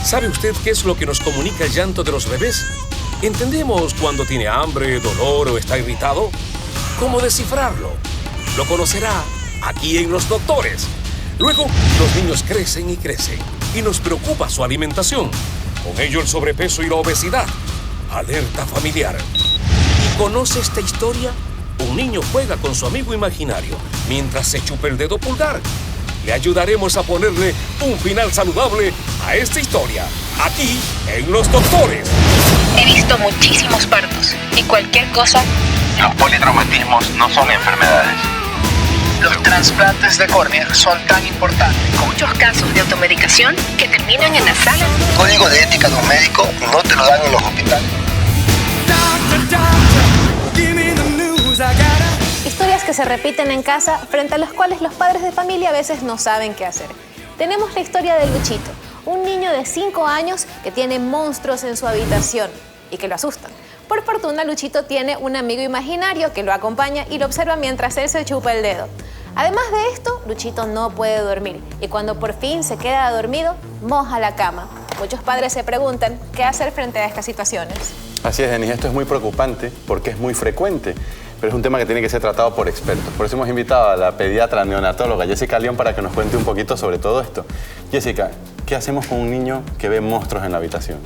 ¿Sabe usted qué es lo que nos comunica el llanto de los bebés? ¿Entendemos cuando tiene hambre, dolor o está irritado? ¿Cómo descifrarlo? Lo conocerá aquí en Los Doctores. Luego, los niños crecen y crecen y nos preocupa su alimentación. Con ello el sobrepeso y la obesidad. Alerta familiar. ¿Y conoce esta historia? Un niño juega con su amigo imaginario mientras se chupa el dedo pulgar. Le ayudaremos a ponerle un final saludable a esta historia, aquí en Los Doctores. He visto muchísimos partos y cualquier cosa. Los politraumatismos no son enfermedades. Los trasplantes de córnea son tan importantes. Muchos casos de automedicación que terminan en la sala. El código de ética de un médico no te lo dan en los hospitales. Historias que se repiten en casa, frente a las cuales los padres de familia a veces no saben qué hacer. Tenemos la historia de Luchito, un niño de 5 años que tiene monstruos en su habitación y que lo asustan. Por fortuna, Luchito tiene un amigo imaginario que lo acompaña y lo observa mientras él se chupa el dedo. Además de esto, Luchito no puede dormir y cuando por fin se queda dormido, moja la cama. Muchos padres se preguntan qué hacer frente a estas situaciones. Así es, Denis, esto es muy preocupante porque es muy frecuente, pero es un tema que tiene que ser tratado por expertos. Por eso hemos invitado a la pediatra neonatóloga Jessica León para que nos cuente un poquito sobre todo esto. Jessica, ¿qué hacemos con un niño que ve monstruos en la habitación?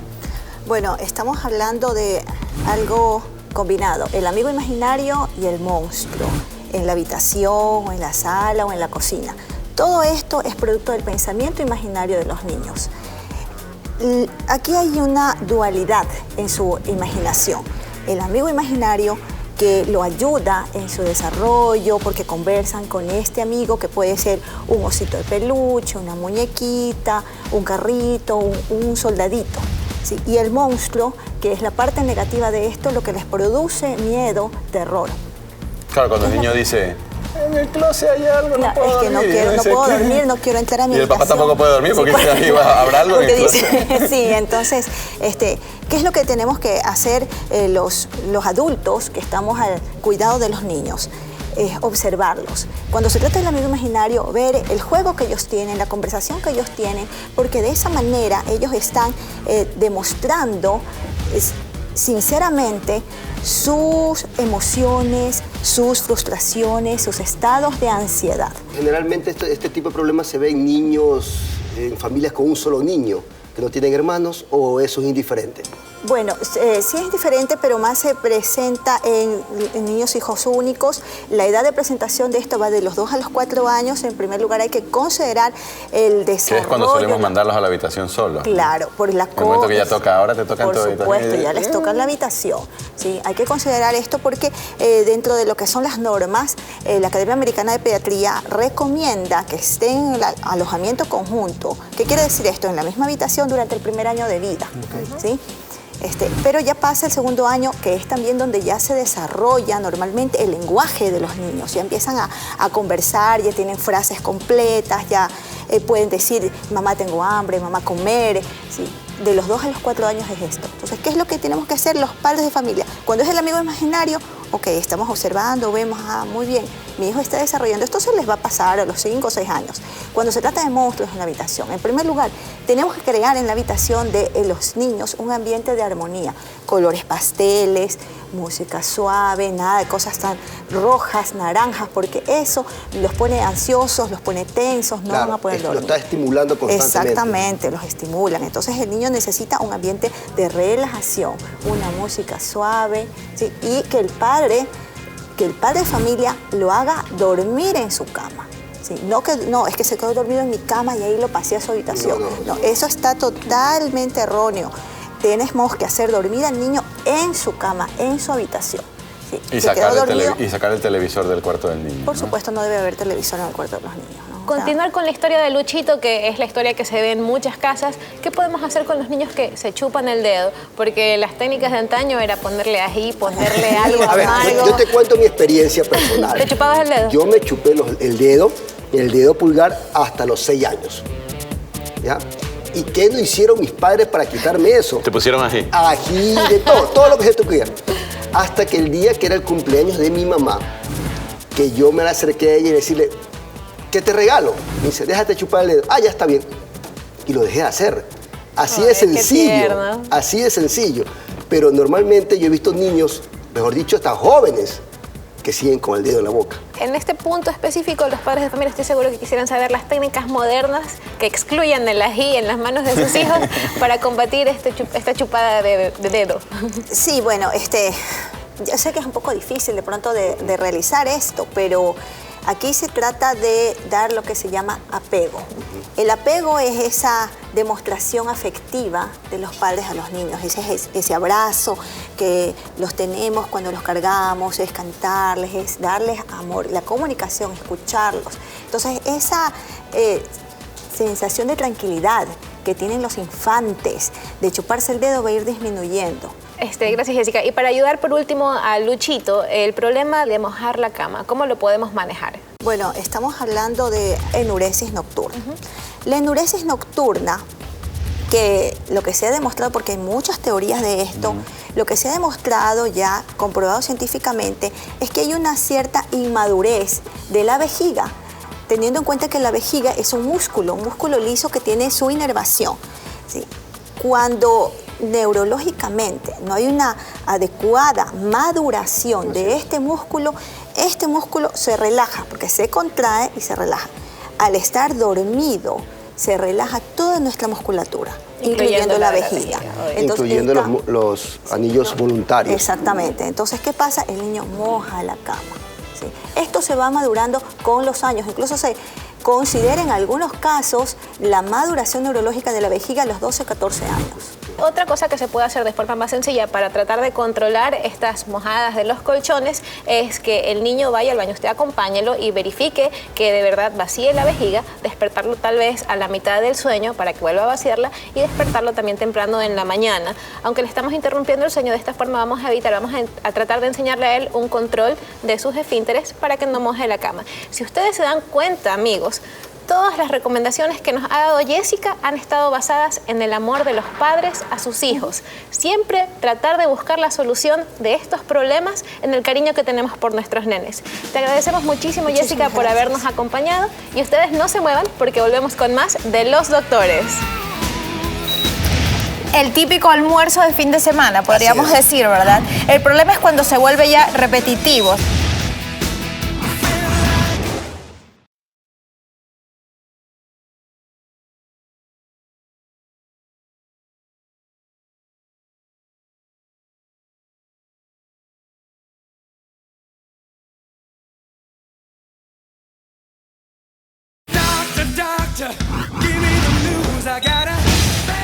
Bueno, estamos hablando de algo combinado, el amigo imaginario y el monstruo, en la habitación, o en la sala, o en la cocina. Todo esto es producto del pensamiento imaginario de los niños. Aquí hay una dualidad en su imaginación. El amigo imaginario que lo ayuda en su desarrollo porque conversan con este amigo que puede ser un osito de peluche, una muñequita, un carrito, un soldadito. ¿Sí? Y el monstruo, que es la parte negativa de esto, lo que les produce miedo, terror. Claro, cuando el niño dice, en el closet hay algo, no puedo dormir. Es que no puedo dormir, no quiero entrar a mi habitación. Y el papá tampoco puede dormir porque dice, arriba habrá algo en el closet. Sí, entonces, ¿qué es lo que tenemos que hacer los adultos que estamos al cuidado de los niños? Observarlos. Cuando se trata del amigo imaginario, ver el juego que ellos tienen, la conversación que ellos tienen, porque de esa manera ellos están demostrando sinceramente sus emociones, sus frustraciones, sus estados de ansiedad. Generalmente este tipo de problemas se ve en niños, en familias con un solo niño, que no tienen hermanos, o eso es indiferente. Bueno, sí es diferente, pero más se presenta en niños hijos únicos. La edad de presentación de esto va de los 2 a los 4 años. En primer lugar, hay que considerar el desarrollo. Que es cuando solemos mandarlos a la habitación solos. Claro, por la cosa. En el momento que ya toca, ahora te toca en tu habitación. Por supuesto, ya les toca en la habitación. Sí, hay que considerar esto porque dentro de lo que son las normas, la Academia Americana de Pediatría recomienda que estén en el alojamiento conjunto. ¿Qué quiere decir esto? En la misma habitación durante el primer año de vida. ¿Sí? Pero ya pasa el segundo año, que es también donde ya se desarrolla normalmente el lenguaje de los niños. Ya empiezan a conversar, ya tienen frases completas, ya pueden decir, mamá tengo hambre, mamá comer. ¿Sí? De los 2 a los 4 años es esto. Entonces, ¿qué es lo que tenemos que hacer los padres de familia? Cuando es el amigo imaginario, ok, estamos observando, vemos, muy bien, mi hijo está desarrollando. Esto se les va a pasar a los 5 o 6 años. Cuando se trata de monstruos en la habitación, en primer lugar, tenemos que crear en la habitación de los niños un ambiente de armonía. Colores pasteles, música suave, nada de cosas tan rojas, naranjas, porque eso los pone ansiosos, los pone tensos, no van a poder dormir. Lo está estimulando constantemente. Exactamente, los estimulan. Entonces el niño necesita un ambiente de relajación, una música suave, ¿sí? Y que el padre de familia lo haga dormir en su cama. Sí, no, es que se quedó dormido en mi cama y ahí lo pasé a su habitación. No, eso está totalmente erróneo. Tenemos que hacer dormir al niño en su cama, en su habitación. Sí, y sacar el televisor del cuarto del niño. Por supuesto, no debe haber televisor en el cuarto de los niños, ¿no? Continuar con la historia de Luchito, que es la historia que se ve en muchas casas. ¿Qué podemos hacer con los niños que se chupan el dedo? Porque las técnicas de antaño era ponerle ají, ponerle algo amargo. Yo te cuento mi experiencia personal. ¿Te chupabas el dedo? Yo me chupé el dedo pulgar hasta los 6 años. ¿Ya? ¿Y qué no hicieron mis padres para quitarme eso? ¿Te pusieron ají? Ají, de todo lo que se te ocurriera. Hasta que el día que era el cumpleaños de mi mamá, que yo me la acerqué a ella y decirle, ¿qué te regalo? Me dice, déjate chupar el dedo. Ah, ya está bien. Y lo dejé de hacer. Así de sencillo, así de sencillo. Pero normalmente yo he visto niños, mejor dicho, hasta jóvenes, que siguen con el dedo en la boca. En este punto específico, los padres de familia estoy seguro que quisieran saber las técnicas modernas que excluyan el ají en las manos de sus hijos para combatir esta chupada de dedo. Sí, bueno, yo sé que es un poco difícil de pronto de realizar esto, pero aquí se trata de dar lo que se llama apego. El apego es esa demostración afectiva de los padres a los niños, ese abrazo que los tenemos cuando los cargamos, es cantarles, es darles amor, la comunicación, escucharlos. Entonces, esa sensación de tranquilidad que tienen los infantes de chuparse el dedo va a ir disminuyendo. Gracias, Jessica. Y para ayudar por último a Luchito, el problema de mojar la cama, ¿cómo lo podemos manejar? Bueno, estamos hablando de enuresis nocturna. La enuresis nocturna, que lo que se ha demostrado, porque hay muchas teorías de esto, lo que se ha demostrado ya, comprobado científicamente, es que hay una cierta inmadurez de la vejiga, teniendo en cuenta que la vejiga es un músculo liso que tiene su inervación, ¿sí? Cuando neurológicamente no hay una adecuada maduración de este músculo se relaja, porque se contrae y se relaja. Al estar dormido, se relaja toda nuestra musculatura, incluyendo la vejiga. Entonces, incluyendo los anillos voluntarios. Exactamente. Entonces, ¿qué pasa? El niño moja la cama. ¿Sí? Esto se va madurando con los años. Incluso se considera en algunos casos la maduración neurológica de la vejiga a los 12 o 14 años. Otra cosa que se puede hacer de forma más sencilla para tratar de controlar estas mojadas de los colchones es que el niño vaya al baño, usted acompáñelo y verifique que de verdad vacíe la vejiga, despertarlo tal vez a la mitad del sueño para que vuelva a vaciarla y despertarlo también temprano en la mañana. Aunque le estamos interrumpiendo el sueño, de esta forma vamos a tratar de enseñarle a él un control de sus esfínteres para que no moje la cama. Si ustedes se dan cuenta, amigos, todas las recomendaciones que nos ha dado Jessica han estado basadas en el amor de los padres a sus hijos. Siempre tratar de buscar la solución de estos problemas en el cariño que tenemos por nuestros nenes. Te agradecemos muchísimo, Jessica, por habernos acompañado y ustedes no se muevan porque volvemos con más de Los Doctores. El típico almuerzo de fin de semana, podríamos decir, ¿verdad? El problema es cuando se vuelve ya repetitivo.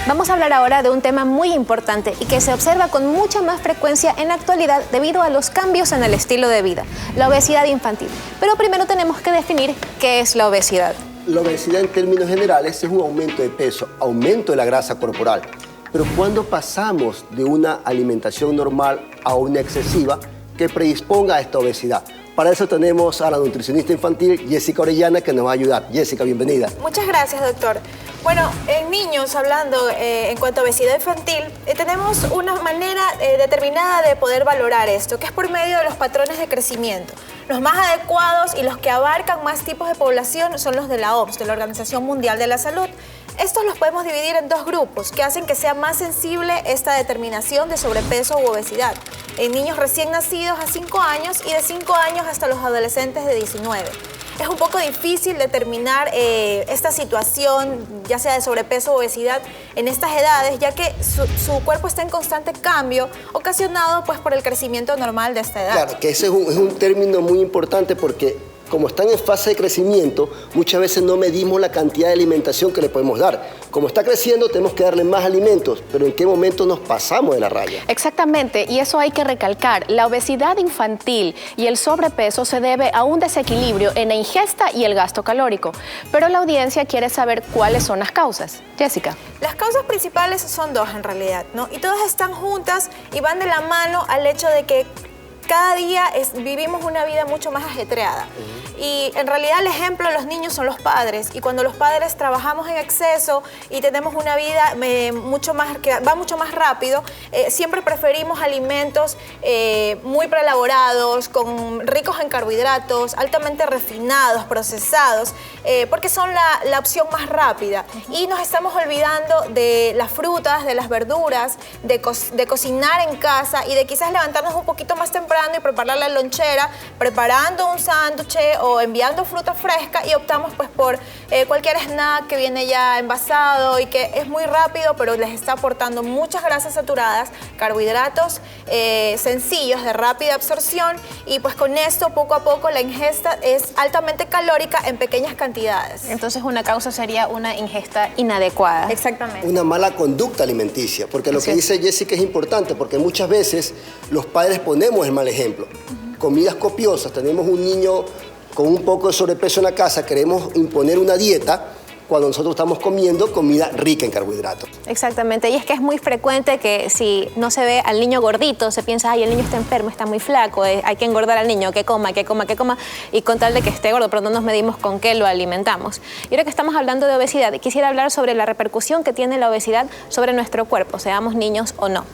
Vamos a hablar ahora de un tema muy importante y que se observa con mucha más frecuencia en la actualidad debido a los cambios en el estilo de vida, la obesidad infantil. Pero primero tenemos que definir qué es la obesidad. La obesidad en términos generales es un aumento de peso, aumento de la grasa corporal. Pero cuando pasamos de una alimentación normal a una excesiva que predisponga a esta obesidad. Para eso tenemos a la nutricionista infantil Jessica Orellana que nos va a ayudar. Jessica, bienvenida. Muchas gracias, doctor. Bueno, en niños, hablando en cuanto a obesidad infantil, tenemos una manera determinada de poder valorar esto, que es por medio de los patrones de crecimiento. Los más adecuados y los que abarcan más tipos de población son los de la OMS, de la Organización Mundial de la Salud. Estos los podemos dividir en dos grupos que hacen que sea más sensible esta determinación de sobrepeso u obesidad. En niños recién nacidos a 5 años y de 5 años hasta los adolescentes de 19. Es un poco difícil determinar esta situación, ya sea de sobrepeso o obesidad, en estas edades, ya que su cuerpo está en constante cambio, ocasionado pues, por el crecimiento normal de esta edad. Claro, que ese es un término muy importante porque como están en fase de crecimiento, muchas veces no medimos la cantidad de alimentación que le podemos dar. Como está creciendo, tenemos que darle más alimentos, pero ¿en qué momento nos pasamos de la raya? Exactamente, y eso hay que recalcar. La obesidad infantil y el sobrepeso se debe a un desequilibrio en la ingesta y el gasto calórico. Pero la audiencia quiere saber cuáles son las causas. Jessica. Las causas principales son dos en realidad, ¿no? Y todas están juntas y van de la mano al hecho de que cada día vivimos una vida mucho más ajetreada. Y en realidad el ejemplo de los niños son los padres. Y cuando los padres trabajamos en exceso y tenemos una vida que va mucho más rápido, siempre preferimos alimentos muy preelaborados, ricos en carbohidratos, altamente refinados, procesados, porque son la opción más rápida. Y nos estamos olvidando de las frutas, de las verduras, de cocinar en casa y de quizás levantarnos un poquito más temprano y preparar la lonchera, preparando un sándwich o enviando fruta fresca, y optamos pues por cualquier snack que viene ya envasado y que es muy rápido, pero les está aportando muchas grasas saturadas, carbohidratos sencillos de rápida absorción, y pues con esto poco a poco la ingesta es altamente calórica en pequeñas cantidades. Entonces una causa sería una ingesta inadecuada. Exactamente. Una mala conducta alimenticia, porque lo que dice Jessica es importante, porque muchas veces los padres ponemos el mal ejemplo. Comidas copiosas, tenemos un niño con un poco de sobrepeso en la casa, queremos imponer una dieta cuando nosotros estamos comiendo comida rica en carbohidratos. Exactamente, y es que es muy frecuente que si no se ve al niño gordito, se piensa, ay, el niño está enfermo, está muy flaco, hay que engordar al niño, que coma, y con tal de que esté gordo, pero no nos medimos con qué lo alimentamos. Y ahora que estamos hablando de obesidad, quisiera hablar sobre la repercusión que tiene la obesidad sobre nuestro cuerpo, seamos niños o no.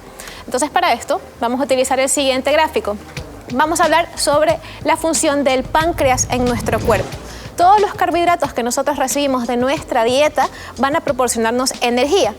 Entonces, para esto, vamos a utilizar el siguiente gráfico. Vamos a hablar sobre la función del páncreas en nuestro cuerpo. Todos los carbohidratos que nosotros recibimos de nuestra dieta van a proporcionarnos energía.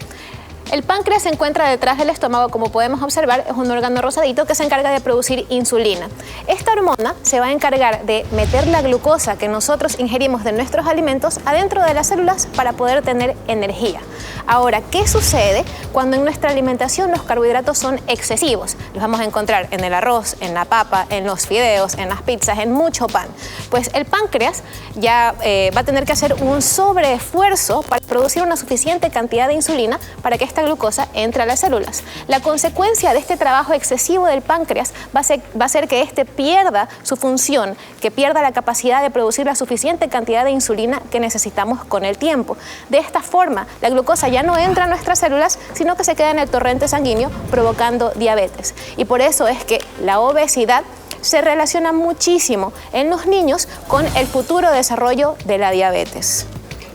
El páncreas se encuentra detrás del estómago, como podemos observar, es un órgano rosadito que se encarga de producir insulina. Esta hormona se va a encargar de meter la glucosa que nosotros ingerimos de nuestros alimentos adentro de las células para poder tener energía. Ahora, ¿qué sucede cuando en nuestra alimentación los carbohidratos son excesivos? Los vamos a encontrar en el arroz, en la papa, en los fideos, en las pizzas, en mucho pan. Pues el páncreas ya va a tener que hacer un sobreesfuerzo para producir una suficiente cantidad de insulina para que esta glucosa entre a las células. La consecuencia de este trabajo excesivo del páncreas va a ser que éste pierda su función, que pierda la capacidad de producir la suficiente cantidad de insulina que necesitamos con el tiempo. De esta forma, la glucosa ya no entra a nuestras células, sino que se queda en el torrente sanguíneo, provocando diabetes. Y por eso es que la obesidad se relaciona muchísimo en los niños con el futuro desarrollo de la diabetes.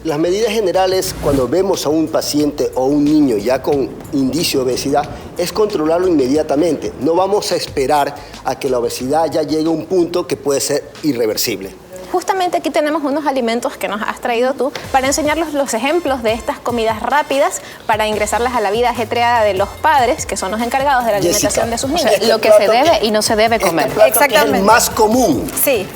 Las medidas generales cuando vemos a un paciente o un niño ya con indicio de obesidad es controlarlo inmediatamente. No vamos a esperar a que la obesidad ya llegue a un punto que puede ser irreversible. Justamente aquí tenemos unos alimentos que nos has traído tú para enseñarlos los ejemplos de estas comidas rápidas para ingresarlas a la vida ajetreada de los padres, que son los encargados de la alimentación de sus niños. O sea, lo que se debe y no se debe comer. Exactamente. Es el más común. Sí.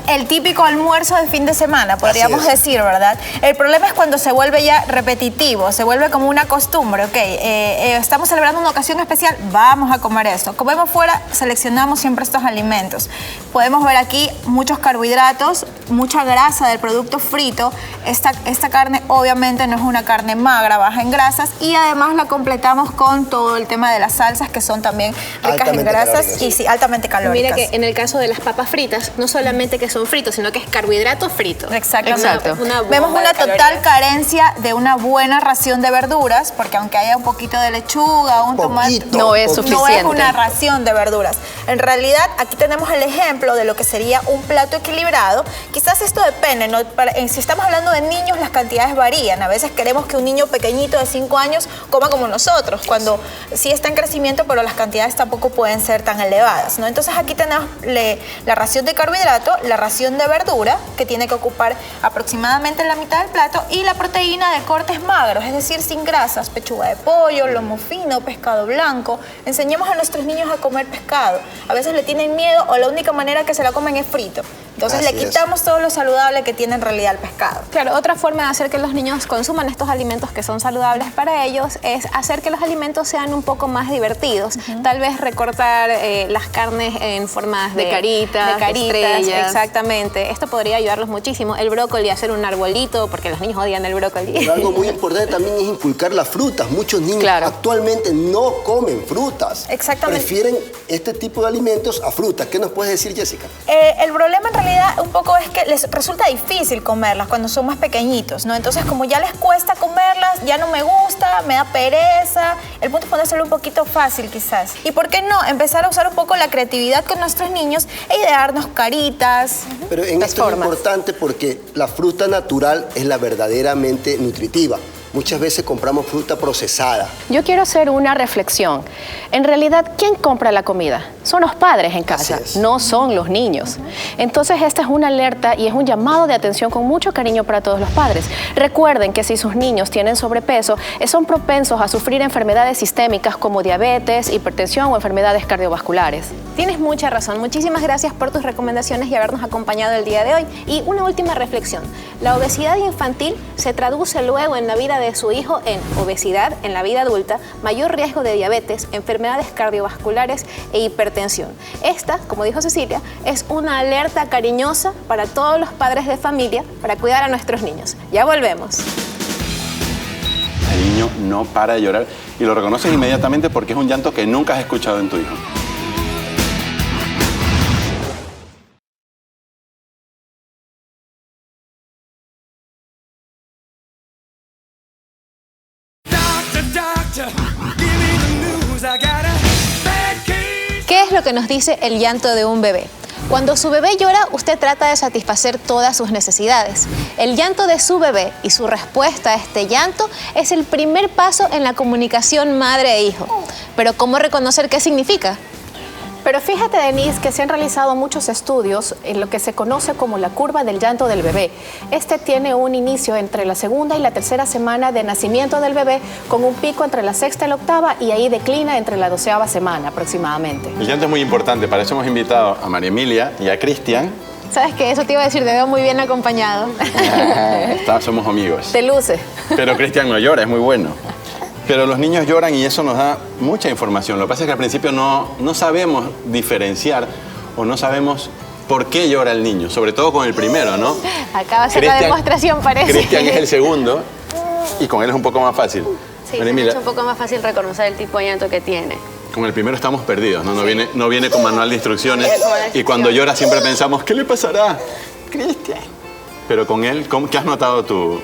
El típico almuerzo de fin de semana, podríamos decir, ¿verdad? El problema es cuando se vuelve ya repetitivo, se vuelve como una costumbre. Ok, estamos celebrando una ocasión especial, vamos a comer esto. Comemos fuera, seleccionamos siempre estos alimentos. Podemos ver aquí muchos carbohidratos, mucha grasa del producto frito. Esta carne obviamente no es una carne magra, baja en grasas, y además la completamos con todo el tema de las salsas, que son también ricas en grasas y sí, altamente calóricas. Mira que en el caso de las papas fritas, no solamente que son fritos, sino que es carbohidrato frito. Exactamente. Exacto. Vemos una total carencia de una buena ración de verduras, porque aunque haya un poquito de lechuga, un tomate, no es suficiente. No es una ración de verduras. En realidad, aquí tenemos el ejemplo de lo que sería un plato equilibrado. Quizás esto depende, ¿no? Si estamos hablando de niños, las cantidades varían. A veces queremos que un niño pequeñito de 5 años coma como nosotros, cuando sí está en crecimiento, pero las cantidades tampoco pueden ser tan elevadas, ¿no? Entonces aquí tenemos la ración de carbohidrato, la ración de verdura, que tiene que ocupar aproximadamente la mitad del plato, y la proteína de cortes magros, es decir, sin grasas, pechuga de pollo, lomo fino, pescado blanco. Enseñemos a nuestros niños a comer pescado. A veces le tienen miedo o la única manera que se la comen es frito. Entonces le quitamos todo lo saludable que tiene en realidad el pescado. Claro, otra forma de hacer que los niños consuman estos alimentos que son saludables para ellos es hacer que los alimentos sean un poco más divertidos. Tal vez recortar las carnes en formas de caritas, estrellas. Exactamente. Esto podría ayudarlos muchísimo. El brócoli, hacer un arbolito, porque los niños odian el brócoli. Pero algo muy importante también es inculcar las frutas. Muchos niños actualmente no comen frutas. Exactamente. Prefieren este tipo de alimentos a frutas. ¿Qué nos puedes decir, Jessica? El problema en realidad un poco es que les resulta difícil comerlas cuando son más pequeñitos, ¿no? Entonces, como ya les cuesta comerlas, ya no me gusta, gusta, me da pereza. El punto es ponérselo un poquito fácil quizás. Y por qué no, empezar a usar un poco la creatividad con nuestros niños e idearnos caritas. Pero en esto es importante porque la fruta natural es la verdaderamente nutritiva. Muchas veces compramos fruta procesada. Yo quiero hacer una reflexión. En realidad, ¿quién compra la comida? Son los padres en casa, no son los niños. Entonces, esta es una alerta y es un llamado de atención con mucho cariño para todos los padres. Recuerden que si sus niños tienen sobrepeso, son propensos a sufrir enfermedades sistémicas como diabetes, hipertensión o enfermedades cardiovasculares. Tienes mucha razón. Muchísimas gracias por tus recomendaciones y habernos acompañado el día de hoy. Y una última reflexión. La obesidad infantil se traduce luego en la vida de su hijo en obesidad en la vida adulta, mayor riesgo de diabetes, enfermedades cardiovasculares e hipertensión. Esta, como dijo Cecilia, es una alerta cariñosa para todos los padres de familia para cuidar a nuestros niños. Ya volvemos. El niño no para de llorar y lo reconoces inmediatamente porque es un llanto que nunca has escuchado en tu hijo. ¿Qué es lo que nos dice el llanto de un bebé? Cuando su bebé llora, usted trata de satisfacer todas sus necesidades. El llanto de su bebé y su respuesta a este llanto es el primer paso en la comunicación madre e hijo. Pero ¿cómo reconocer qué significa? Pero fíjate, Denise, que se han realizado muchos estudios en lo que se conoce como la curva del llanto del bebé. Este tiene un inicio entre la segunda y la tercera semana de nacimiento del bebé, con un pico entre la sexta y la octava, y ahí declina entre la 12ª semana aproximadamente. El llanto es muy importante, para eso hemos invitado a María Emilia y a Cristian. ¿Sabes qué? Eso te iba a decir, te veo muy bien acompañado. Somos amigos. Te luce. Pero Cristian no llora, es muy bueno. Pero los niños lloran y eso nos da mucha información. Lo que pasa es que al principio no sabemos diferenciar o no sabemos por qué llora el niño, sobre todo con el primero, ¿no? Acá va a ser la demostración, parece. Cristian es el segundo y con él es un poco más fácil. Sí, es un poco más fácil reconocer el tipo de llanto que tiene. Con el primero estamos perdidos, ¿no? No viene con manual de instrucciones y cuando llora siempre pensamos, ¿qué le pasará? Cristian. Pero con él, ¿qué has notado tú?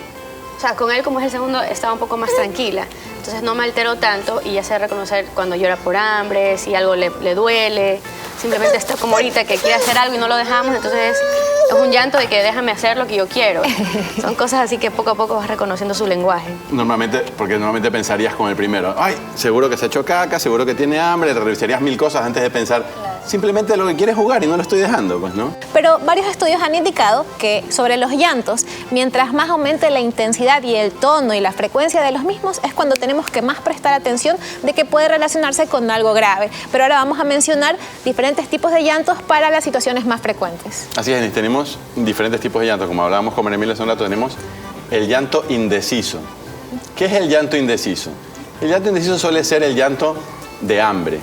O sea, con él, como es el segundo, estaba un poco más tranquila. Entonces no me alteró tanto y ya sé reconocer cuando llora por hambre, si algo le duele. Simplemente está como ahorita que quiere hacer algo y no lo dejamos, entonces es un llanto de que déjame hacer lo que yo quiero. Son cosas así que poco a poco vas reconociendo su lenguaje. Normalmente pensarías con el primero, ay, seguro que se echó caca, seguro que tiene hambre, le revisarías 1000 cosas antes de pensar, simplemente lo que quiere es jugar y no lo estoy dejando, pues, ¿no? Pero varios estudios han indicado que sobre los llantos, mientras más aumente la intensidad y el tono y la frecuencia de los mismos, es cuando tenemos que más prestar atención de que puede relacionarse con algo grave. Pero ahora vamos a mencionar diferentes tipos de llantos para las situaciones más frecuentes. Así es, tenemos diferentes tipos de llantos. Como hablábamos con María Emilia hace un rato, tenemos el llanto indeciso. ¿Qué es el llanto indeciso? El llanto indeciso suele ser el llanto de hambre,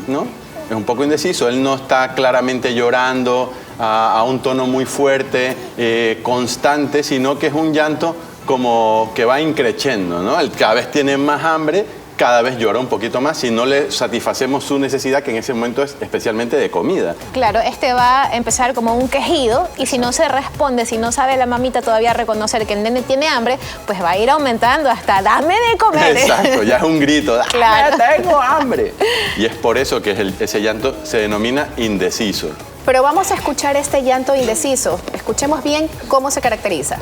¿no? Es un poco indeciso, él no está claramente llorando a un tono muy fuerte, constante, sino que es un llanto como que va increciendo, ¿no? Él cada vez tiene más hambre, cada vez llora un poquito más si no le satisfacemos su necesidad, que en ese momento es especialmente de comida. Claro, este va a empezar como un quejido y si no se responde, si no sabe la mamita todavía reconocer que el nene tiene hambre, pues va a ir aumentando hasta dame de comer. Exacto, ya es un grito, claro. Tengo hambre. Y es por eso que ese llanto se denomina indeciso. Pero vamos a escuchar este llanto indeciso. Escuchemos bien cómo se caracteriza.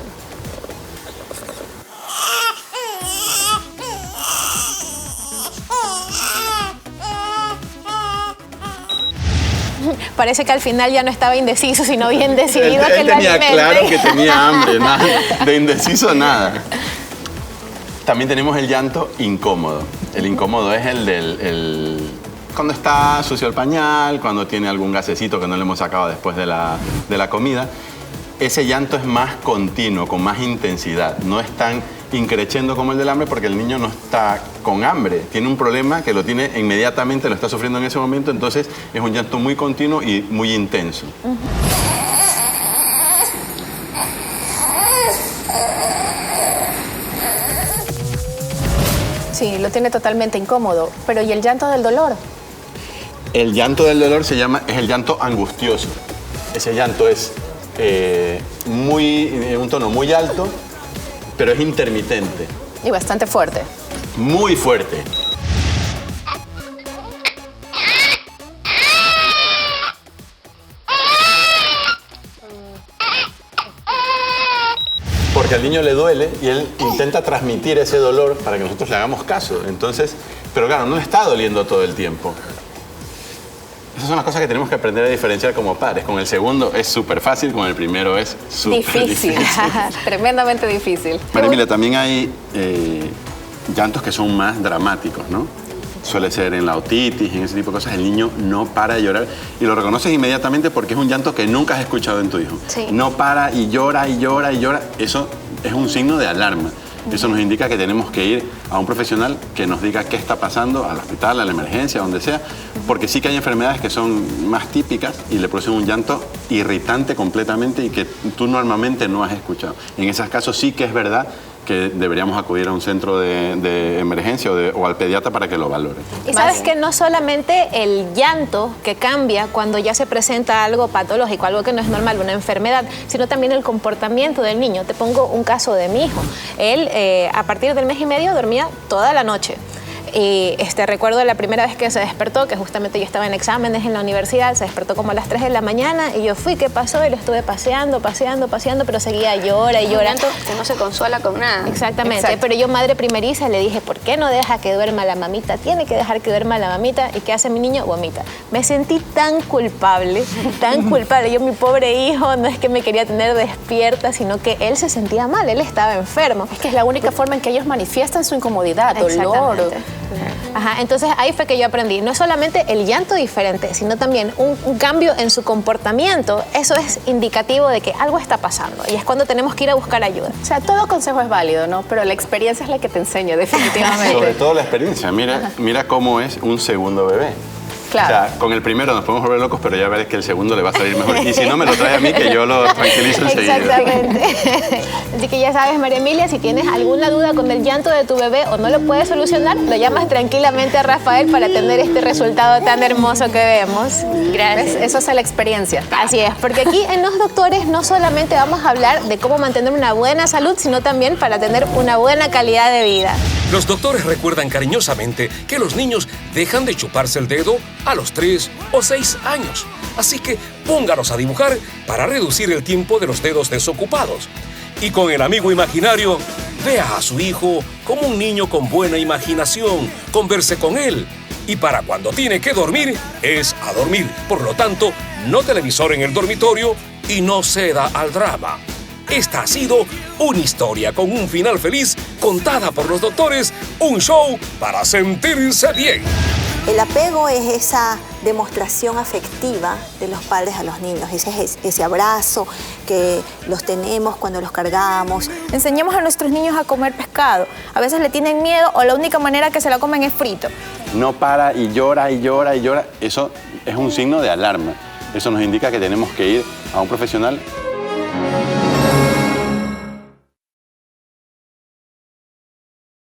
Parece que al final ya no estaba indeciso, sino bien decidido él que lo tenía alimente. claro que tenía hambre, nada, de indeciso nada. También tenemos el llanto incómodo. El incómodo es cuando está sucio el pañal, cuando tiene algún gasecito que no le hemos sacado después de la comida. Ese llanto es más continuo, con más intensidad. No es tan increciendo como el del hambre porque el niño no está con hambre. Tiene un problema que lo tiene inmediatamente, lo está sufriendo en ese momento, entonces es un llanto muy continuo y muy intenso. Sí, lo tiene totalmente incómodo. Pero ¿y el llanto del dolor? El llanto del dolor es el llanto angustioso. Ese llanto es un tono muy alto, pero es intermitente. Y bastante fuerte. muy fuerte. Porque al niño le duele y él intenta transmitir ese dolor para que nosotros le hagamos caso. Entonces, pero claro, no está doliendo todo el tiempo. Esas son las cosas que tenemos que aprender a diferenciar como padres. Con el segundo es súper fácil, con el primero es súper difícil. Tremendamente difícil. María Emilia, también hay llantos que son más dramáticos, ¿no? Suele ser en la otitis, en ese tipo de cosas, el niño no para de llorar y lo reconoces inmediatamente porque es un llanto que nunca has escuchado en tu hijo. Sí. No para y llora y llora y llora. Eso es un signo de alarma. Eso nos indica que tenemos que ir a un profesional que nos diga qué está pasando, al hospital, a la emergencia, donde sea, porque sí que hay enfermedades que son más típicas y le producen un llanto irritante completamente y que tú normalmente no has escuchado. En esos casos sí que es verdad que deberíamos acudir a un centro de emergencia o al pediatra para que lo valore. Y sabes que no solamente el llanto que cambia cuando ya se presenta algo patológico, algo que no es normal, una enfermedad, sino también el comportamiento del niño. Te pongo un caso de mi hijo. Él, a partir del mes y medio, dormía toda la noche. Y recuerdo la primera vez que se despertó, que justamente yo estaba en exámenes en la universidad, se despertó como a las 3 de la mañana y yo fui, ¿qué pasó? Y lo estuve paseando, pero seguía llora y llora. Que no se consuela con nada. Exactamente. Exacto. Pero yo, madre primeriza, le dije, ¿por qué no deja que duerma la mamita? Tiene que dejar que duerma la mamita. ¿Y qué hace mi niño? Vomita. Me sentí tan culpable, tan culpable. Yo, mi pobre hijo, no es que me quería tener despierta, sino que él se sentía mal, él estaba enfermo. Es que es la única forma en que ellos manifiestan su incomodidad, dolor. Exactamente. Ajá, entonces ahí fue que yo aprendí, no solamente el llanto diferente, sino también un cambio en su comportamiento. Eso es indicativo de que algo está pasando y es cuando tenemos que ir a buscar ayuda. O sea, todo consejo es válido, ¿no? Pero la experiencia es la que te enseña, definitivamente. Sobre todo la experiencia. Mira cómo es un segundo bebé. Claro. O sea, con el primero nos podemos volver locos, pero ya verás que el segundo le va a salir mejor. Y si no, me lo trae a mí, que yo lo tranquilizo enseguida. Exactamente. Así que ya sabes, María Emilia, si tienes alguna duda con el llanto de tu bebé o no lo puedes solucionar, lo llamas tranquilamente a Rafael para tener este resultado tan hermoso que vemos. Gracias. Eso es la experiencia. Así es, porque aquí en Los Doctores no solamente vamos a hablar de cómo mantener una buena salud, sino también para tener una buena calidad de vida. Los doctores recuerdan cariñosamente que los niños dejan de chuparse el dedo a los 3 o 6 años. Así que póngalos a dibujar para reducir el tiempo de los dedos desocupados. Y con el amigo imaginario, vea a su hijo como un niño con buena imaginación, converse con él. Y para cuando tiene que dormir, es a dormir. Por lo tanto, no televisor en el dormitorio y no ceda al drama. Esta ha sido una historia con un final feliz, contada por los doctores, un show para sentirse bien. El apego es esa demostración afectiva de los padres a los niños, ese abrazo que los tenemos cuando los cargamos. Enseñemos a nuestros niños a comer pescado. A veces le tienen miedo o la única manera que se la comen es frito. No para y llora y llora y llora. Eso es un signo de alarma. Eso nos indica que tenemos que ir a un profesional